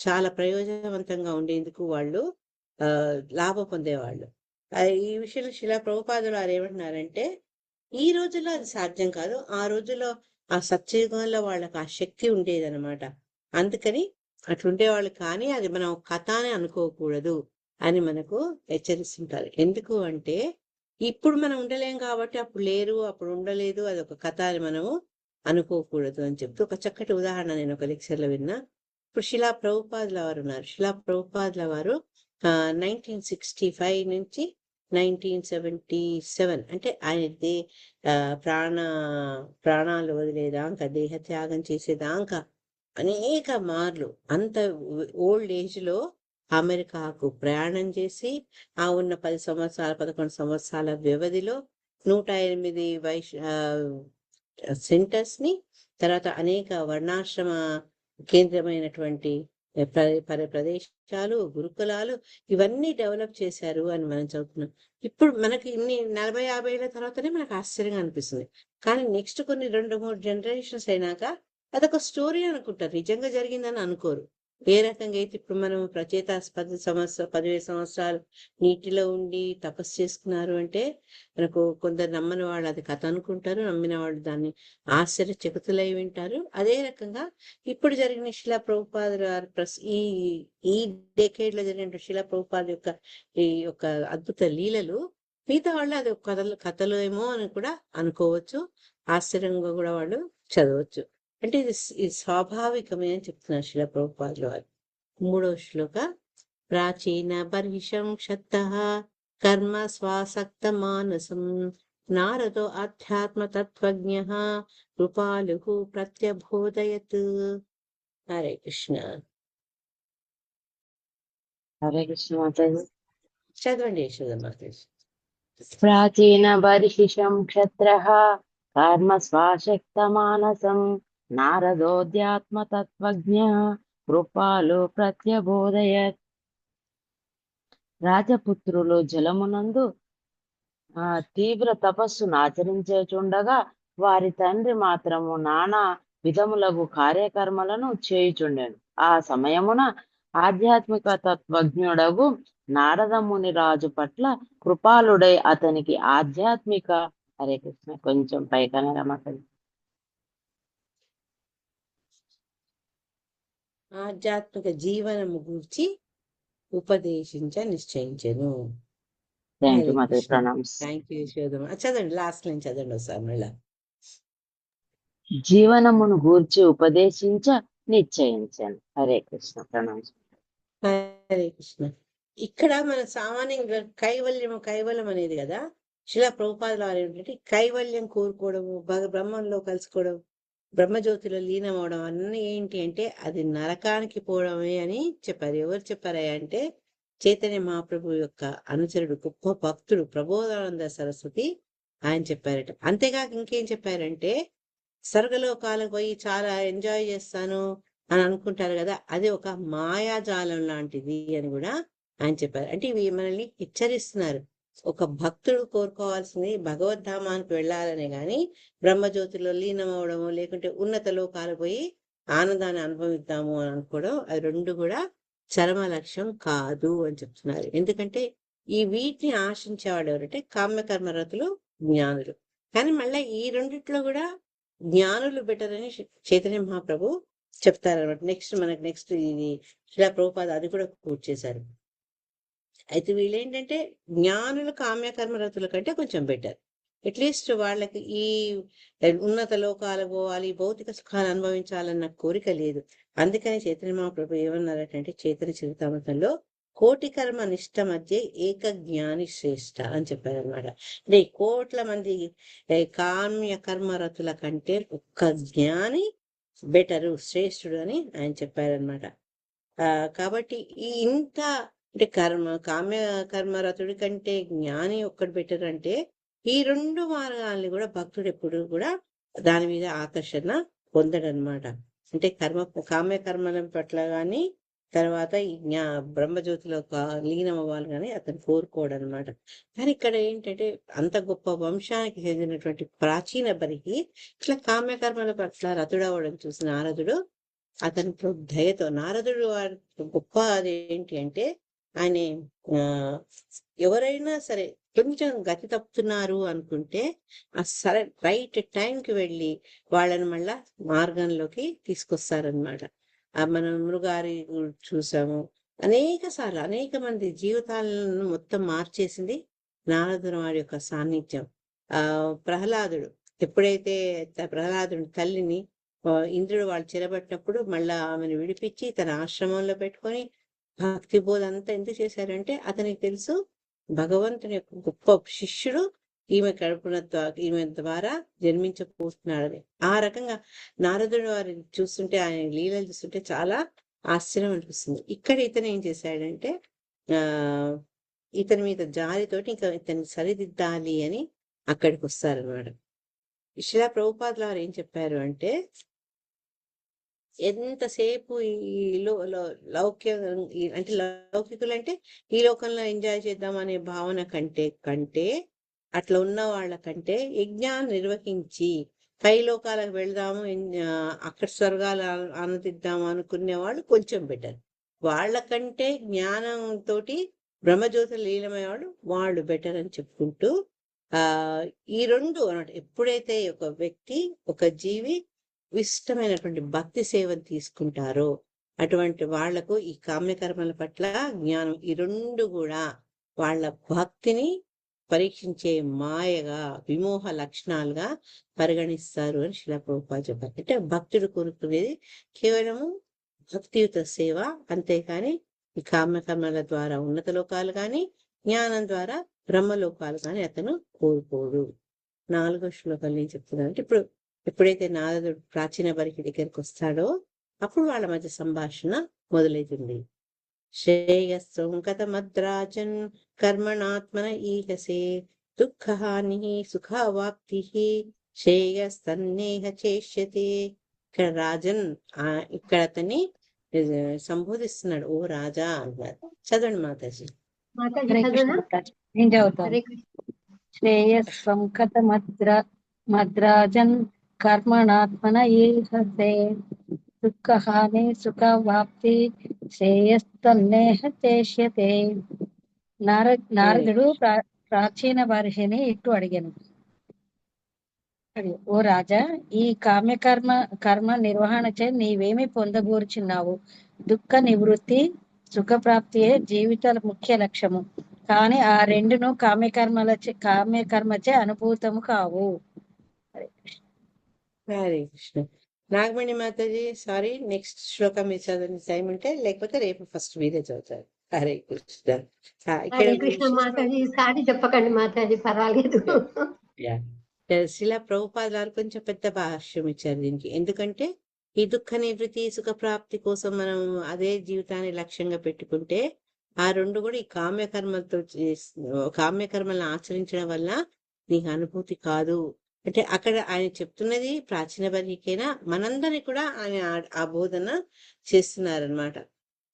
చాలా ప్రయోజనవంతంగా ఉండేందుకు వాళ్ళు లాభ పొందేవాళ్ళు. ఈ విషయంలో శిలా ప్రభుపాదులు వారు ఏమంటున్నారంటే ఈ రోజుల్లో అది సాధ్యం కాదు. ఆ రోజుల్లో ఆ సత్యయుగంలో వాళ్ళకి ఆ శక్తి ఉండేదన్నమాట. అందుకని అట్లుండేవాళ్ళు. కానీ అది మనం కథ అని అనుకోకూడదు అని మనకు హెచ్చరిస్తుంటారు. ఎందుకు అంటే ఇప్పుడు మనం ఉండలేం కాబట్టి అప్పుడు లేరు, అప్పుడు ఉండలేదు, అది ఒక కథ అని మనము అనుకోకూడదు అని చెప్తూ ఒక చక్కటి ఉదాహరణ నేను ఒక లెక్చర్లో విన్నా. ఇప్పుడు శిలా ప్రభుపాదుల వారు ఉన్నారు. శిలా ప్రభుపాదుల వారు 1965 నుంచి 1977 అంటే ఆయన ప్రాణాలు వదిలేదాకా, దేహత్యాగం చేసేదాకా అనేక మార్లు అంత ఓల్డ్ ఏజ్ లో అమెరికాకు ప్రయాణం చేసి ఆ ఉన్న 10 సంవత్సరాల 11 సంవత్సరాల వ్యవధిలో 108 సెంటర్స్ ని, తర్వాత అనేక వర్ణాశ్రమ కేంద్రమైనటువంటి ప్రదేశాలు, గురుకులాలు ఇవన్నీ డెవలప్ చేశారు అని మనం చదువుతున్నాం. ఇప్పుడు మనకి ఇన్ని 40-50 ఏళ్ల తర్వాతనే మనకు ఆశ్చర్యంగా అనిపిస్తుంది. కానీ నెక్స్ట్ కొన్ని 2-3 జనరేషన్స్ అయినాక అదొక స్టోరీ అనుకుంటారు, నిజంగా జరిగిందని అనుకోరు. ఏ రకంగా అయితే ఇప్పుడు మనం ప్రచేత 10,000 సంవత్సరాలు నీటిలో ఉండి తపస్సు చేసుకున్నారు అంటే మనకు కొందరు నమ్మని వాళ్ళు అది కథ అనుకుంటారు, నమ్మిన వాళ్ళు దాన్ని ఆశ్చర్యచకితులై వింటారు. అదే రకంగా ఇప్పుడు జరిగిన శిలా ప్రభుపాదుల ఈ డెకేడ్ లో జరిగిన శిలా ప్రభుపాదుల యొక్క ఈ యొక్క అద్భుత లీలలు మిగతా వాళ్ళు అది కథలు ఏమో అని కూడా అనుకోవచ్చు, ఆశ్చర్యంగా కూడా వాళ్ళు చదవచ్చు. అంటే ఇది స్వాభావికమే అని చెప్తున్నారు శిలా ప్రభుపాదుల వారు. 3వ శ్లోక. ప్రాచీన బర్హిషం క్షత్తః కర్మ స్వాసక్త మానసం నారదో ఆధ్యాత్మ తత్వజ్ఞః కృపాలుః ప్రత్యబోధయత్. హరే కృష్ణ. హరే కృష్ణ మాతాజీ. చదవండి యశోద మాతాజీ. ప్రాచీన బర్హిషం క్షత్రః కర్మ స్వాశక్త మానసం నారదోధ్యాత్మ తత్వజ్ఞః కృపాలు ప్రత్యబోధయత్. రాజపుత్రులు జలమునందు తీవ్ర తపస్సును ఆచరించేచుండగా వారి తండ్రి మాత్రము నానా విధములగు కార్యకర్మలను చేయుచుండెను. ఆ సమయమున ఆధ్యాత్మిక తత్వజ్ఞుడగు నారదముని రాజు పట్ల కృపాలుడై అతనికి ఆధ్యాత్మిక హరే కృష్ణ కొంచెం పైకనరా మాట్లాడు. ఆధ్యాత్మిక జీవనము గూర్చి ఉపదేశించ నిశ్చయించెను. థ్యాంక్ యూ మాతాజీ. ప్రణామ్స్. Thank you Yashodamma. చదవండి, లాస్ట్ నుంచి చదవండి ఒకసారి మళ్ళా. జీవనమును గూర్చి ఉపదేశించ నిశ్చయించాను. హరే కృష్ణ. ప్రణామ్స్. హరే కృష్ణ. ఇక్కడ మన సామాన్యంగా కైవల్యం అనేది కదా, శిలా ప్రభుపాదుల వారు ఏంటంటే కైవల్యం కోరుకోవడము, బ్రహ్మంలో కలుసుకోవడం, బ్రహ్మజ్యోతిలో లీనం అవడం అన్నీ ఏంటి అంటే అది నరకానికి పోవడమే అని చెప్పారు. ఎవరు చెప్పారా అంటే చైతన్య మహాప్రభు యొక్క అనుచరుడు, గొప్ప భక్తుడు ప్రబోధానంద సరస్వతి ఆయన చెప్పారట. అంతేకాక ఇంకేం చెప్పారంటే స్వర్గలోకాలకు పోయి చాలా ఎంజాయ్ చేస్తాను అని అనుకుంటారు కదా, అది ఒక మాయాజాలం లాంటిది అని కూడా ఆయన చెప్పారు. అంటే ఇవి మనల్ని హెచ్చరిస్తున్నారు. ఒక భక్తుడు కోరుకోవాల్సింది భగవద్ధామానికి వెళ్ళాలనే గాని బ్రహ్మజ్యోతిలో లీనం అవడము, లేకుంటే ఉన్నత లోకాలు పోయి ఆనందాన్ని అనుభవిద్దాము అని అనుకోవడం, అది రెండు కూడా చరమ లక్ష్యం కాదు అని చెప్తున్నారు. ఎందుకంటే ఈ వీటిని ఆశించేవాడు ఎవరంటే కామ్యకర్మరతులు, జ్ఞానులు. కానీ మళ్ళీ ఈ రెండిట్లో కూడా జ్ఞానులు బెటర్ అని చైతన్య మహాప్రభు చెప్తారనమాట. నెక్స్ట్ ఇది శిలా ప్రభుపాద అది కూడా పూర్తి చేశారు. అయితే వీళ్ళేంటంటే జ్ఞానులు కామ్యకర్మరతుల కంటే కొంచెం బెటర్. అట్లీస్ట్ వాళ్ళకి ఈ ఉన్నత లోకాలు పోవాలి, భౌతిక సుఖాలు అనుభవించాలన్న కోరిక లేదు. అందుకని చైతన్య మహాప్రభు ఏమన్నారంటే చైతన్య చరితామృతంలో కోటి కర్మ నిష్ట మధ్య ఏక జ్ఞాని శ్రేష్ఠ అని చెప్పారనమాట. అంటే ఈ కోట్ల మంది కామ్య కర్మరతుల కంటే ఒక్క జ్ఞాని బెటరు, శ్రేష్ఠుడు అని ఆయన చెప్పారనమాట. కాబట్టి ఈ ఇంత అంటే కామ్య కర్మరతుడి కంటే జ్ఞాని ఒక్కడు బెటర్ అంటే ఈ రెండు మార్గాల్ని కూడా భక్తుడు ఎప్పుడు కూడా దాని మీద ఆకర్షణ పొందడనమాట. అంటే కామ్య కర్మల పట్ల కానీ తర్వాత ఈ బ్రహ్మజ్యోతిలో లీనం అవ్వాలి కానీ అతను కోరుకోడనమాట. కానీ ఇక్కడ ఏంటంటే అంత గొప్ప వంశానికి చెందినటువంటి ప్రాచీన బరికి ఇట్లా కామ్యకర్మల పట్ల రతుడవడం చూసిన నారదుడు అతని దయతో, నారదుడు వారి గొప్ప అదేంటి అంటే ఆయన ఎవరైనా సరే కొంచెం గతి తప్పుతున్నారు అనుకుంటే ఆ సరే రైట్ టైంకి వెళ్ళి వాళ్ళని మళ్ళా మార్గంలోకి తీసుకొస్తారనమాట. మనం మృగారి చూసాము అనేక సార్లు, అనేక మంది జీవితాలను మొత్తం మార్చేసింది నారదుని వారి యొక్క సాన్నిధ్యం. ప్రహ్లాదుడు ఎప్పుడైతే ప్రహ్లాదుని తల్లిని ఇంద్రుడు వాళ్ళు చెరబట్టినప్పుడు మళ్ళా ఆమెను విడిపించి తన ఆశ్రమంలో పెట్టుకొని భక్తి బోధ అంతా ఎందుకు చేశారంటే అతనికి తెలుసు భగవంతుని యొక్క గొప్ప శిష్యుడు ఈమె ద్వారా జన్మించబోతున్నాడని. ఆ రకంగా నారదుడు వారిని చూస్తుంటే, ఆయన లీలలు చూస్తుంటే చాలా ఆశ్చర్యం అనిపిస్తుంది. ఇక్కడ ఇతను ఏం చేశాడంటే ఇతని మీద జాలితోటి ఇంకా ఇతన్ని సరిదిద్దాలి అని అక్కడికి వస్తారనమాట. శిలా ప్రభుపాదుల వారు ఏం చెప్పారు అంటే ఎంతసేపు ఈ లౌకికులు అంటే ఈ లోకంలో ఎంజాయ్ చేద్దాం అనే భావన కంటే అట్లా ఉన్న వాళ్ళకంటే యజ్ఞాన్ని నిర్వహించి పై లోకాలకు వెళదాము, అక్కడ స్వర్గాలు ఆనందిద్దాము అనుకునే వాళ్ళు కొంచెం బెటర్. వాళ్ళకంటే జ్ఞానంతో బ్రహ్మజ్యోతి లీలమయ్యేవాడు వాళ్ళు బెటర్ అని చెప్పుకుంటూ ఈ రెండు అన్నమాట. ఎప్పుడైతే ఒక వ్యక్తి, ఒక జీవి ఇష్టమైనటువంటి భక్తి సేవను తీసుకుంటారో అటువంటి వాళ్లకు ఈ కామ్యకర్మల పట్ల జ్ఞానం, ఈ రెండు కూడా వాళ్ళ భక్తిని పరీక్షించే మాయగా, విమోహ లక్షణాలుగా పరిగణిస్తారు అని శిలా ప్రభుపాద చెప్పారు. అంటే భక్తుడు కోరుకునేది కేవలము భక్తియుత సేవ, అంతేకాని ఈ కామ్యకర్మల ద్వారా ఉన్నత లోకాలు కానీ జ్ఞానం ద్వారా బ్రహ్మలోకాలు కానీ అతను కోరుకోడు. 4వ శ్లోకంలో ఏం చెప్తున్నారంటే ఎప్పుడైతే నారదుడు ప్రాచీన బరికి దగ్గరికి వస్తాడో అప్పుడు వాళ్ళ మధ్య సంభాషణ మొదలవుతుంది. శ్రేయస్సంకతమద్రాజన్ కర్మణాత్మన ఈహసే దుఃఖహాని సుఖావాప్తి శ్రేయస్తన్నేహ చేష్యతే. ఇక్కడ రాజన్ ఇక్కడ అతన్ని సంబోధిస్తున్నాడు. ఓ రాజా అన్నారు. చదవండి మాతాజీ. నేను చదువుతాను. శ్రేయస్సంకత మద్రాజన్ కర్మణాత్మన ఈహసే దుఃఖహాని సుఖవాప్తి శ్రేయస్తన్నేహ చేష్యతే. నారదుడు ప్రాచీన మహర్షిని ఇట్టు అడిగాను, ఓ రాజా, ఈ కర్మ నిర్వహణచే నీవేమి పొందగూర్చున్నావు? దుఃఖ నివృత్తి, సుఖప్రాప్తియే జీవితాల ముఖ్య లక్ష్యము. కానీ ఆ రెండును కామ్యకర్మచే అనుభూతము కావు. హరే కృష్ణ. నాగమణి మాతాజీ, సారీ, నెక్స్ట్ శ్లోకం మీరు చదవని టైం ఉంటే, లేకపోతే రేపు ఫస్ట్ మీరే చదువుతారు. హరే కృష్ణ. హరే కృష్ణ మాతాజీ, సారీ చెప్పకండి మాతాజీ, పర్వాలేదు. శిలా ప్రభుపాద గారు కొంచెం పెద్ద భాష్యం ఇచ్చారు దీనికి. ఎందుకంటే ఈ దుఃఖ నివృత్తి, సుఖప్రాప్తి కోసం మనం అదే జీవితాన్ని లక్ష్యంగా పెట్టుకుంటే ఆ రెండు కూడా ఈ కామ్యకర్మలను ఆచరించడం వల్ల నీకు అనుభూతి కాదు. అంటే అక్కడ ఆయన చెప్తున్నది ప్రాచీన బరికైనా మనందరినీ కూడా ఆయన ఆ బోధన చేస్తున్నారనమాట.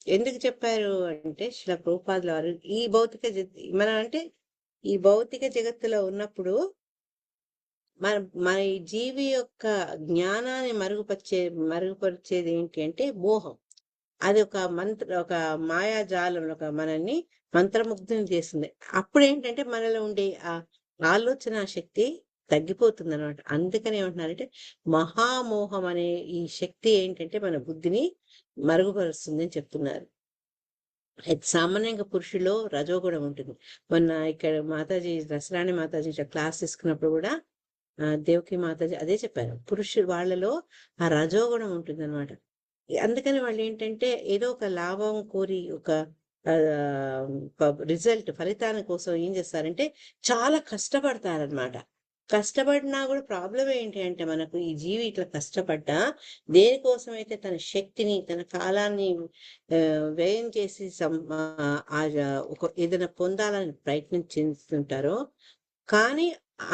ఎందుకు చెప్పారు అంటే శిలా ప్రభుపాదుల వారు ఈ భౌతిక జగత్తులో ఉన్నప్పుడు మన ఈ జీవి యొక్క జ్ఞానాన్ని మరుగుపరిచేది ఏంటి అంటే మోహం. అది ఒక మాయాజాలం, మనల్ని మంత్రముగ్ధుని చేస్తుంది. అప్పుడు ఏంటంటే మనలో ఉండే ఆ ఆలోచన శక్తి తగ్గిపోతుంది అనమాట. అందుకని ఏమంటున్నారంటే మహామోహం అనే ఈ శక్తి ఏంటంటే మన బుద్ధిని మరుగుపరుస్తుంది అని చెప్తున్నారు. అయితే సామాన్యంగా పురుషుల్లో రజోగుణం ఉంటుంది. మొన్న ఇక్కడ మాతాజీ దసరాని మాతాజీ క్లాస్ తీసుకున్నప్పుడు కూడా దేవకి మాతాజీ అదే చెప్పారు. వాళ్ళలో ఆ రజోగుణం ఉంటుంది అనమాట. అందుకని వాళ్ళు ఏంటంటే ఏదో ఒక లాభం కోరి ఒక రిజల్ట్ ఫలితాన్ని కోసం ఏం చేస్తారంటే చాలా కష్టపడతారనమాట. కష్టపడినా కూడా ప్రాబ్లం ఏంటి అంటే మనకు ఈ జీవి ఇట్లా కష్టపడ్డా దేనికోసమైతే తన శక్తిని తన కాలాన్ని వ్యయం చేసి ఏదైనా పొందాలని ప్రయత్నం చేస్తుంటారో, కానీ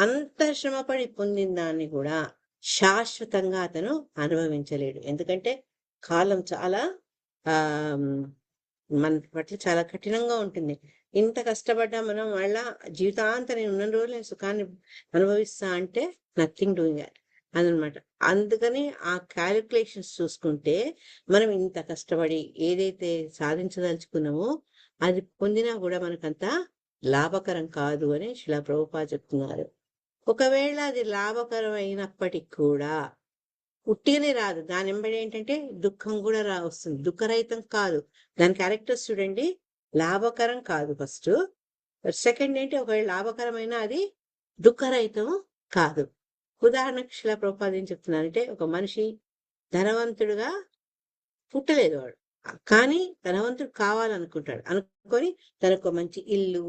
అంత శ్రమపడి పొందిన దాన్ని కూడా శాశ్వతంగా అతను అనుభవించలేడు. ఎందుకంటే కాలం చాలా మన పట్ల చాలా కఠినంగా ఉంటుంది. ఇంత కష్టపడ్డా మనం మళ్ళా జీవితాంతం నేను ఉన్న రోజులు నేను సుఖాన్ని అనుభవిస్తా అంటే నథింగ్ డూయింగ్ అదనమాట. అందుకని ఆ క్యాలిక్యులేషన్స్ చూసుకుంటే మనం ఇంత కష్టపడి ఏదైతే సాధించదలుచుకున్నామో అది పొందినా కూడా మనకంత లాభకరం కాదు అని శిలా ప్రభుపాద చెప్తున్నారు. ఒకవేళ అది లాభకరం అయినప్పటికీ కూడా ఉట్టిగానే రాదు. దాని వెంబడి ఏంటంటే దుఃఖం కూడా వస్తుంది. దుఃఖరహితం కాదు. దాని క్యారెక్టర్స్ చూడండి. లాభకరం కాదు ఫస్ట్. సెకండ్ ఏంటి, ఒకవేళ లాభకరమైన అది దుఃఖరహితం కాదు. ఉదాహరణకు శిలా ప్రభుపాద ఏం చెప్తున్నారంటే ఒక మనిషి ధనవంతుడుగా పుట్టలేదు వాడు, కానీ ధనవంతుడు కావాలనుకుంటాడు. అనుకొని తనకు మంచి ఇల్లు,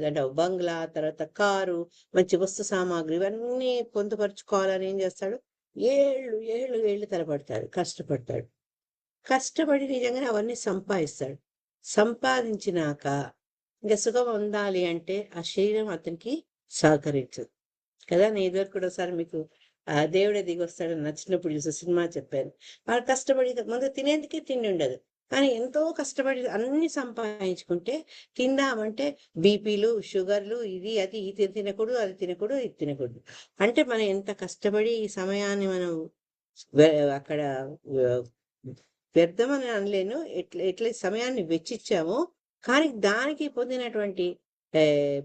అంటే బంగ్లా, తర్వాత కారు, మంచి వస్తు సామాగ్రి ఇవన్నీ పొందుపరుచుకోవాలని ఏం చేస్తాడు, ఏళ్ళు తలపడతాడు, కష్టపడి నిజంగానే అవన్నీ సంపాదిస్తాడు. సంపాదించినాక ఇంకా సుఖం పొందాలి అంటే ఆ శరీరం అతనికి సహకరించదు కదా. నేను ఇదివరకు కూడా ఒకసారి మీకు దేవుడే దిగి వస్తాడని నచ్చినప్పుడు చూసే సినిమా చెప్పాను. వాళ్ళు కష్టపడి ముందు తినేందుకే తిండి ఉండదు, కానీ ఎంతో కష్టపడి అన్ని సంపాదించుకుంటే తిందామంటే బీపీలు, షుగర్లు, ఇది అది, ఇది తినకూడదు, అది తినకూడదు, ఇది తినకూడదు. అంటే మనం ఎంత కష్టపడి ఈ సమయాన్ని మనం అక్కడ వ్యర్థమని అనలేను, ఎట్లా సమయాన్ని వెచ్చించామో, కానీ దానికి పొందినటువంటి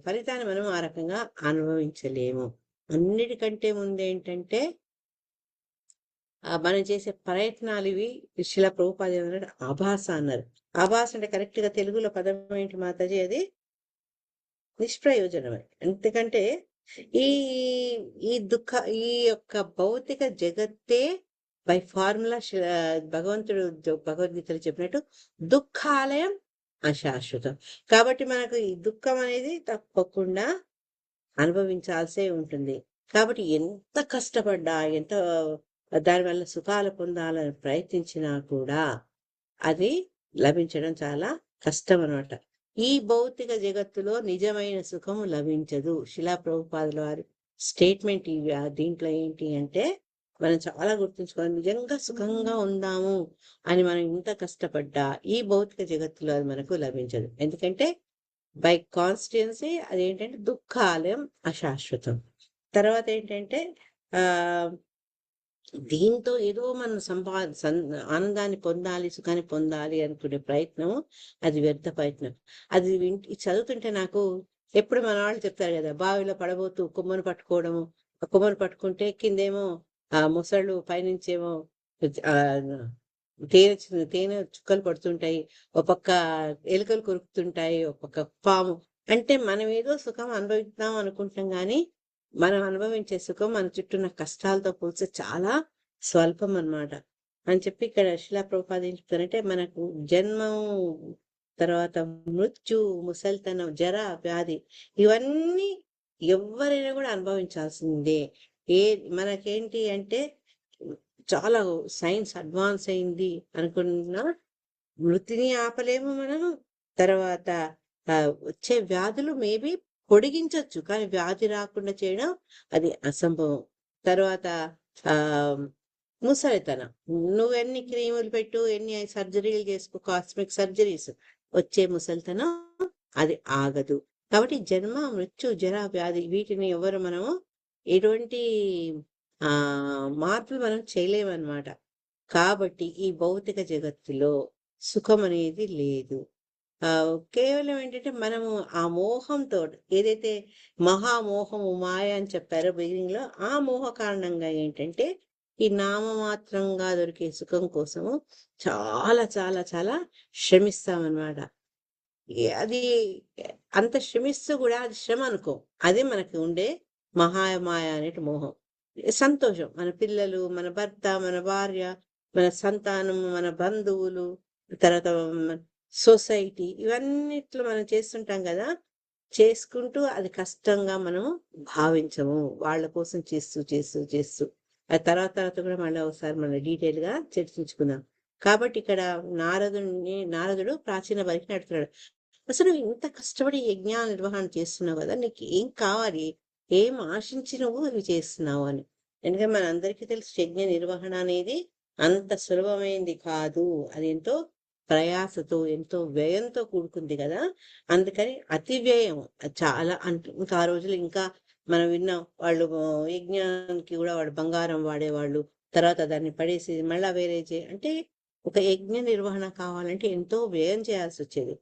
ఫలితాన్ని మనం ఆ రకంగా అనుభవించలేము. అన్నిటికంటే ముందు ఏంటంటే మనం చేసే ప్రయత్నాలు ఇవి. శిలా ప్రభుపాద ఏమన్నాడు, ఆభాస అన్నారు. ఆభాస అంటే కరెక్ట్ గా తెలుగులో పదం ఏంటి మాతాజీ? అది నిష్ప్రయోజనమే. ఎందుకంటే ఈ ఈ యొక్క భౌతిక జగత్తే బై ఫార్ములా భగవంతుడు భగవద్గీతలో చెప్పినట్టు దుఃఖాలయం అశాశ్వతం. కాబట్టి మనకు ఈ దుఃఖం అనేది తప్పకుండా అనుభవించాల్సే ఉంటుంది. కాబట్టి ఎంత కష్టపడ్డా, ఎంత దానివల్ల సుఖాలు పొందాలని ప్రయత్నించినా కూడా అది లభించడం చాలా కష్టం అనమాట. ఈ భౌతిక జగత్తులో నిజమైన సుఖము లభించదు. శిలా ప్రభుపాదుల వారి స్టేట్మెంట్ దీంట్లో ఏంటి అంటే మనం చాలా గుర్తుంచుకోవాలి. నిజంగా సుఖంగా ఉందాము అని మనం ఇంత కష్టపడ్డా ఈ భౌతిక జగత్తులో అది మనకు లభించదు. ఎందుకంటే బై కాన్స్టిట్యున్సీ అదేంటంటే దుఃఖాలయం అశాశ్వతం. తర్వాత ఏంటంటే దీంతో ఏదో మనం ఆనందాన్ని పొందాలి, సుఖాన్ని పొందాలి అనుకునే ప్రయత్నం అది వ్యర్థ ప్రయత్నం. అది చదువుతుంటే నాకు ఎప్పుడు మన వాళ్ళు చెప్తారు కదా, బావిలో పడబోతూ కొమ్మను పట్టుకోవడము, కొమ్మను పట్టుకుంటే కిందేమో మొసళ్ళు, పైనుంచేమో తేనె చుక్కలు పడుతుంటాయి, ఒక పక్క ఎలుకలు కొరుకుతుంటాయి, ఒక పక్క పాము. అంటే మనం ఏదో సుఖం అనుభవిద్దాం అనుకుంటాం, కానీ మనం అనుభవించే సుఖం మన చుట్టూ ఉన్న కష్టాలతో పోల్చి చాలా స్వల్పం అన్నమాట అని చెప్పి ఇక్కడ శిలా ప్రభుపాద ఏం చెప్తారంటే మనకు జన్మం, తర్వాత మృత్యు, ముసలితనం, జర, వ్యాధి ఇవన్నీ ఎవరైనా కూడా అనుభవించాల్సిందే. మనకేంటి అంటే చాలా సైన్స్ అడ్వాన్స్ అయింది అనుకున్నా మృతిని ఆపలేము మనం. తర్వాత వచ్చే వ్యాధులు మేబీ పొడిగించవచ్చు, కానీ వ్యాధి రాకుండా చేయడం అది అసంభవం. తర్వాత ముసలితనం, నువ్వెన్ని క్రీములు పెట్టు, ఎన్ని సర్జరీలు చేసుకో, కాస్మెటిక్ సర్జరీస్, వచ్చే ముసలితనం అది ఆగదు. కాబట్టి జన్మ, మృత్యు, జర, వ్యాధి వీటిని ఎవరు మనము ఎటువంటి మార్పులు మనం చేయలేమన్నమాట. కాబట్టి ఈ భౌతిక జగత్తులో సుఖం అనేది లేదు. కేవలం ఏంటంటే మనము ఆ మోహంతో ఏదైతే మహామోహము మాయ అని చెప్పారో బిగినింగ్ లో, ఆ మోహ కారణంగా ఏంటంటే ఈ నామమాత్రంగా దొరికే సుఖం కోసము చాలా చాలా చాలా శ్రమిస్తామన్నమాట. అది అంత శ్రమిస్తూ కూడా అది శ్రమ అనుకో, అదే మనకి ఉండే మహామాయ అనేటి మోహం. సంతోషం, మన పిల్లలు, మన భర్త, మన భార్య, మన సంతానం, మన బంధువులు, తర్వాత సొసైటీ, ఇవన్నిట్లో మనం చేస్తుంటాం కదా. చేసుకుంటూ అది కష్టంగా మనం భావించము, వాళ్ళ కోసం చేస్తూ చేస్తూ చేస్తూ ఆ తర్వాత కూడా మళ్ళీ ఒకసారి మనం డీటెయిల్ గా చర్చించుకుందాం. కాబట్టి ఇక్కడ నారదుడు ప్రాచీన బలికి నడుతున్నాడు. అసలు నువ్వు ఇంత కష్టపడి యజ్ఞ నిర్వహణ చేస్తున్నావు కదా, నీకు ఏం కావాలి, ఏం ఆశించి నువ్వు ఇవి చేస్తున్నావు అని. ఎందుకంటే మన అందరికీ తెలుసు యజ్ఞ నిర్వహణ అనేది అంత సులభమైంది కాదు, అది ఎంతో ప్రయాసతో ఎంతో వ్యయంతో కూడుకుంది కదా. అందుకని అతి వ్యయం చాలా. ఇంకా ఆ రోజులు ఇంకా మనం విన్నాం, వాళ్ళు యజ్ఞానికి కూడా వాళ్ళు బంగారం వాడేవాళ్ళు, తర్వాత దాన్ని పడేసి మళ్ళా వేరే అంటే ఒక యజ్ఞ నిర్వహణ కావాలంటే ఎంతో వ్యయం చేయాల్సి వచ్చేది.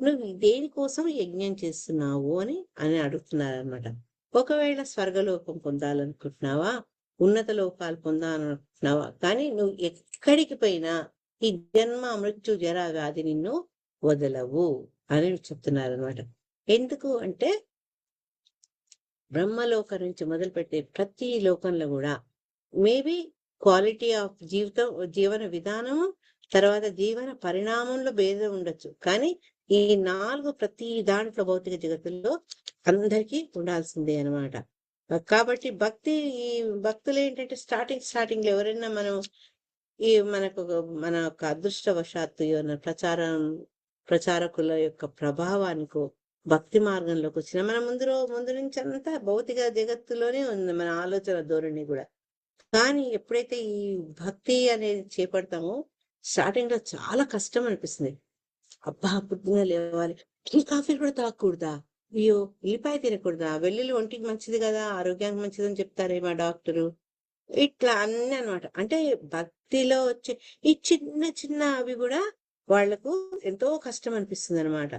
నువ్వు దేనికోసం యజ్ఞం చేస్తున్నావు అని అడుగుతున్నారనమాట. ఒకవేళ స్వర్గలోకం పొందాలనుకుంటున్నావా, ఉన్నత లోకాలు పొందాలనుకుంటున్నావా, కానీ నువ్వు ఎక్కడికి పోయినా ఈ జన్మ మృత్యు జరా వ్యాధి నిన్ను వదలవు అని చెప్తున్నారనమాట. ఎందుకు అంటే బ్రహ్మలోకం నుంచి మొదలుపెట్టే ప్రతి లోకంలో కూడా మేబీ క్వాలిటీ ఆఫ్ జీవన విధానము, తర్వాత జీవన పరిణామంలో భేదం ఉండొచ్చు, కానీ ఈ 4 ప్రతి దాంట్లో భౌతిక జగత్తుల్లో అందరికీ ఉండాల్సిందే అనమాట. కాబట్టి ఈ భక్తులు ఏంటంటే స్టార్టింగ్ లో ఎవరైనా మనం మన యొక్క అదృష్టవశాత్తు ఏమైనా ప్రచారకుల యొక్క ప్రభావానికో భక్తి మార్గంలోకి వచ్చిన మన ముందు నుంచి అంతా భౌతిక జగత్తులోనే ఉంది మన ఆలోచన ధోరణి కూడా. కానీ ఎప్పుడైతే ఈ భక్తి అనేది చేపడతామో స్టార్టింగ్ లో చాలా కష్టం అనిపిస్తుంది. అబ్బా, పొద్దున లేవాలి, టీ కాఫీలు కూడా తాగకూడదా, అయ్యో ఉల్లిపాయ తినకూడదా, వెల్లుల్లి ఒంటికి మంచిది కదా, ఆరోగ్యానికి మంచిదని చెప్తారే మా డాక్టరు, ఇట్లా అన్ని అనమాట. అంటే భక్తిలో వచ్చే ఈ చిన్న చిన్న అవి కూడా వాళ్లకు ఎంతో కష్టం అనిపిస్తుంది అనమాట.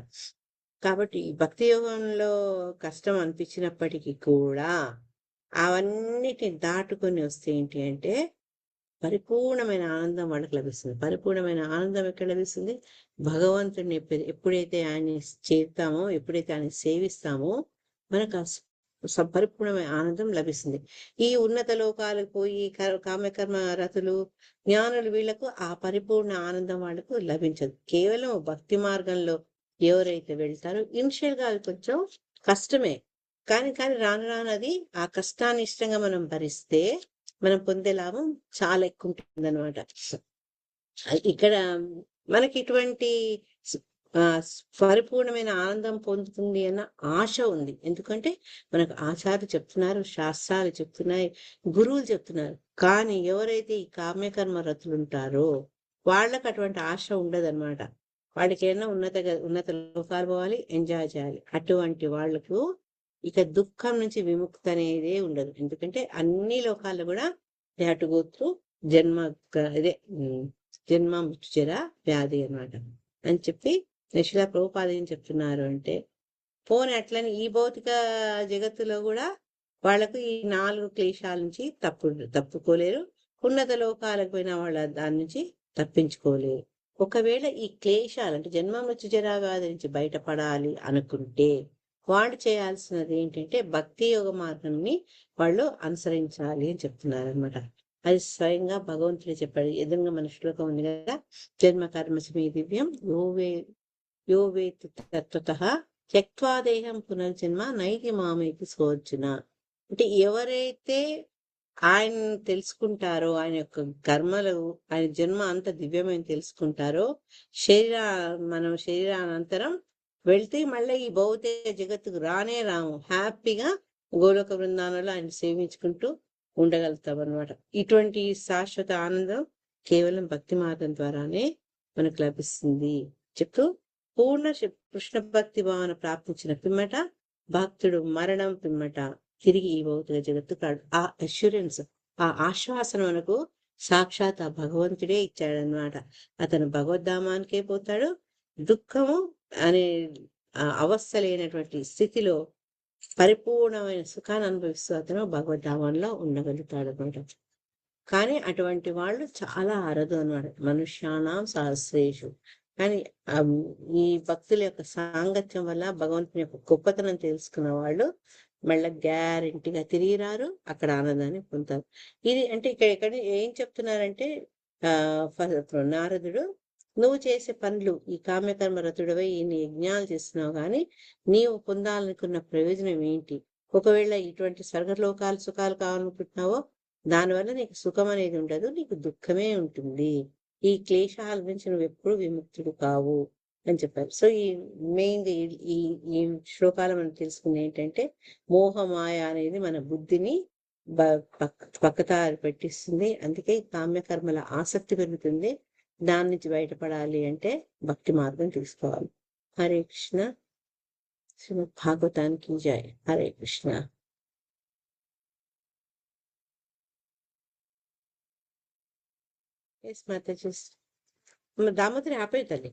కాబట్టి ఈ భక్తి యోగంలో కష్టం అనిపించినప్పటికీ కూడా అవన్నిటిని దాటుకొని వస్తే ఏంటి అంటే పరిపూర్ణమైన ఆనందం వాళ్ళకి లభిస్తుంది. పరిపూర్ణమైన ఆనందం ఎక్కడ లభిస్తుంది? భగవంతుడిని ఎప్పుడైతే ఆయన్ని చేస్తామో, ఎప్పుడైతే ఆయన సేవిస్తామో మనకు పరిపూర్ణమైన ఆనందం లభిస్తుంది. ఈ ఉన్నత లోకాలకు పోయి కామ్యకర్మ రతులు జ్ఞానులు వీళ్లకు ఆ పరిపూర్ణ ఆనందం వాళ్ళకు లభించదు. కేవలం భక్తి మార్గంలో ఎవరైతే వెళ్తారో ఇనిషియల్ గా అది కొంచెం కష్టమే, కానీ రాను రాను అది ఆ కష్టాన్ని ఇష్టంగా మనం భరిస్తే మనం పొందే లాభం చాలా ఎక్కువ ఉంటుంది అనమాట. ఇక్కడ మనకి ఇటువంటి పరిపూర్ణమైన ఆనందం పొందుతుంది అన్న ఆశ ఉంది. ఎందుకంటే మనకు ఆచార్యులు చెప్తున్నారు, శాస్త్రాలు చెప్తున్నాయి, గురువులు చెప్తున్నారు. కానీ ఎవరైతే ఈ కామ్యకర్మ రతులు ఉంటారో వాళ్ళకి అటువంటి ఆశ ఉండదన్నమాట. వాడికి ఏమైనా ఉన్నత లోకాలు పోవాలి, ఎంజాయ్ చేయాలి. అటువంటి వాళ్లకు ఇక దుఃఖం నుంచి విముక్తి అనేదే ఉండదు. ఎందుకంటే అన్ని లోకాల్లో కూడా they have to go through జన్మ మృత్యుజర వ్యాధి అనమాట అని చెప్పి శిలా ప్రభుపాద ఏం చెప్తున్నారు అంటే, పోనీ అట్లని ఈ భౌతిక జగత్తులో కూడా వాళ్లకు ఈ 4 క్లేశాల నుంచి తప్పుకోలేరు. ఉన్నత లోకాలకు పోయిన వాళ్ళ దాని నుంచి తప్పించుకోలేరు. ఒకవేళ ఈ క్లేశాలు అంటే జన్మ మృత్యుజర వ్యాధి నుంచి బయటపడాలి అనుకుంటే వాళ్ళు చేయాల్సినది ఏంటంటే భక్తి యోగ మార్గాన్ని వాళ్ళు అనుసరించాలి అని చెప్తున్నారు అనమాట. అది స్వయంగా భగవంతుడే చెప్పాడు. ఎదురుగా మన శ్లోకం ఉంది కదా, జన్మ కర్మసి దివ్యం యోవే తత్వతః త్యక్త్వా దేహం పునర్జన్మ నైతి మామేతి సోర్జున. అంటే ఎవరైతే ఆయన తెలుసుకుంటారో, ఆయన యొక్క కర్మలు, ఆయన జన్మ అంత దివ్యమైన తెలుసుకుంటారో, మనం శరీరానంతరం వెళ్తే మళ్ళీ ఈ భౌతిక జగత్తుకు రాము, హ్యాపీగా గోలోక బృందానంలో ఆయన సేవించుకుంటూ ఉండగలుగుతాం అనమాట. ఇటువంటి శాశ్వత ఆనందం కేవలం భక్తి మార్గం ద్వారానే మనకు లభిస్తుంది చెప్తూ, పూర్ణ కృష్ణ భక్తి భావన ప్రాప్తించిన పిమ్మట భక్తుడు మరణం పిమ్మట తిరిగి ఈ భౌతిక జగత్తు కాడు. ఆ అష్యూరెన్స్, ఆ ఆశ్వాసన మనకు సాక్షాత్ ఆ భగవంతుడే ఇచ్చాడనమాట. అతను భగవద్ధామానికే పోతాడు. దుఃఖము అనే అవస్థ లేనటువంటి స్థితిలో పరిపూర్ణమైన సుఖాన్ని అనుభవిస్తూ అతను భగవద్ధామంలో ఉండగలుగుతాడు అనమాట. కానీ అటువంటి వాళ్ళు చాలా అరుదు అనమాట. మనుష్యానాం సహస్రేషు. కానీ ఈ భక్తుల యొక్క సాంగత్యం వల్ల భగవంతుని యొక్క గొప్పతనం తెలుసుకున్న వాళ్ళు మళ్ళీ గ్యారెంటీగా తిరిగి రారు, అక్కడ ఆనందాన్ని పొందుతారు. ఇది అంటే ఇక్కడ ఏం చెప్తున్నారంటే నారదుడు, నువ్వు చేసే పనులు ఈ కామ్యకర్మ రతుడవై ఇన్ని యజ్ఞాలు చేస్తున్నావు, కానీ నీవు పొందాలనుకున్న ప్రయోజనం ఏంటి? ఒకవేళ ఇటువంటి స్వర్గలోకాలు సుఖాలు కావాలనుకుంటున్నావో దానివల్ల నీకు సుఖం అనేది ఉండదు, నీకు దుఃఖమే ఉంటుంది. ఈ క్లేశాల నుంచి నువ్వు ఎప్పుడు విముక్తుడు కావు అని చెప్పారు. సో ఈ మెయిన్ ఈ ఈ శ్లోకాలు మనం తెలుసుకుంది ఏంటంటే, మోహమాయ అనేది మన బుద్ధిని పక్కదారి పెట్టిస్తుంది. అందుకే కామ్యకర్మల ఆసక్తి పెరుగుతుంది. దాని నుంచి బయటపడాలి అంటే భక్తి మార్గం తీసుకోవాలి. హరే కృష్ణ. శ్రీమద్ భాగవతానికి జై. హరే కృష్ణ. ఎస్ మాతాజీ. దామోదరి ఆపే తల్లి.